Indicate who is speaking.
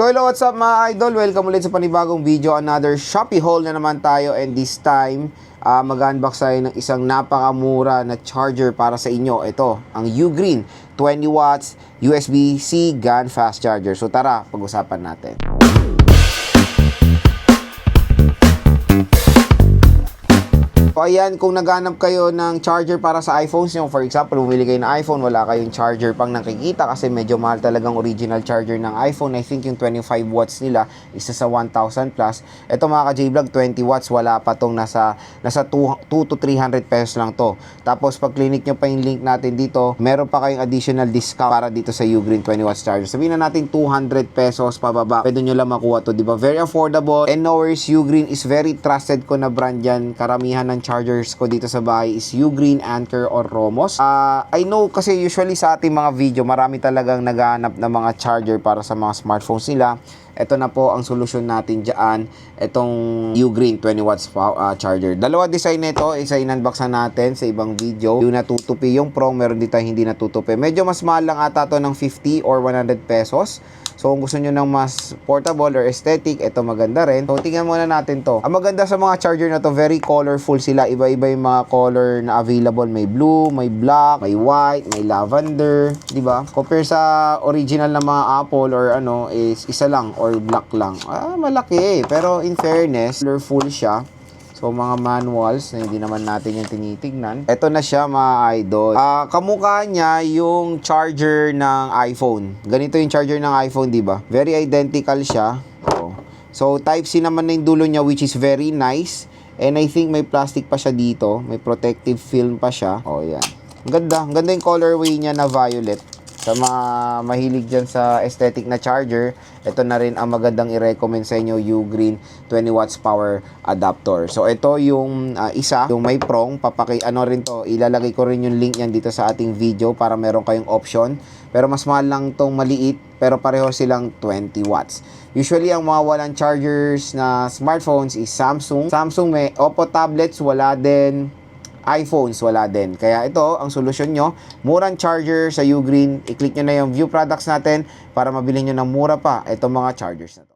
Speaker 1: So hello, what's up mga idol? Welcome ulit sa panibagong video. Another Shopee haul na naman tayo, and this time mag-unbox tayo ng isang napakamura na charger para sa inyo. Ito, ang Ugreen 20 watts USB-C GAN fast charger. So tara, pag-usapan natin. So ayan, kung naghanap kayo ng charger para sa iPhones nyo, for example, bumili kayo ng iPhone, wala kayong charger pang nakikita kasi medyo mahal talagang original charger ng iPhone. I think yung 25 watts nila, isa sa 1,000 plus. Ito mga ka-J-Vlog, 20 watts, wala pa tong nasa 2 to 300 pesos lang to. Tapos pag clinic nyo pa yung link natin dito, meron pa kayong additional discount para dito sa Ugreen 20 watts charger. Sabihin na natin 200 pesos pababa, pwede nyo lang makuha to, diba? Very affordable, and no worries, Ugreen is very trusted ko na brand yan. Karamihan ng chargers ko dito sa bahay is Ugreen, Anker, or Romos. I know kasi usually sa ating mga video, marami talagang naghahanap ng mga charger para sa mga smartphones nila. Ito na po ang solusyon natin dyan, itong Ugreen 20 watts charger. Dalawa design nito, isa in-unbox na natin sa ibang video. Yung natutupi yung Pro, meron dito hindi natutupi. Medyo mas mahal lang ata to ng 50 or 100 pesos. So kung gusto nyo ng mas portable or aesthetic, ito maganda rin. So tingnan muna natin to. Ang maganda sa mga charger na to, very colorful sila. Iba-iba yung mga color na available. May blue, may black, may white, may lavender, di ba? Compare sa original na mga Apple or ano, is isa lang or black lang. Malaki eh. Pero in fairness, colorful siya. So, mga manuals na hindi naman natin yung tinitignan. Ito na siya mga idol. Kamukha niya yung charger ng iPhone. Ganito yung charger ng iPhone, di ba? Very identical siya. So, Type-C naman na yung dulo niya, which is very nice. And I think may plastic pa siya dito. May protective film pa siya. Yan. Ang ganda. Ang ganda yung colorway niya na violet. Sa mga mahilig dyan sa aesthetic na charger, ito na rin ang magandang i-recommend sa inyo, Ugreen 20 watts power adapter. So ito yung isa, yung may prong, rin to, ilalagay ko rin yung link yan dito sa ating video para meron kayong option. Pero mas mahal lang tong maliit, pero pareho silang 20 watts. Usually ang mga walang chargers na smartphones is Samsung. Samsung may Oppo tablets, wala din. iPhones, wala din. Kaya ito, ang solusyon nyo, murang charger sa Ugreen. I-click nyo na yung view products natin para mabili nyo ng mura pa itong mga chargers na to.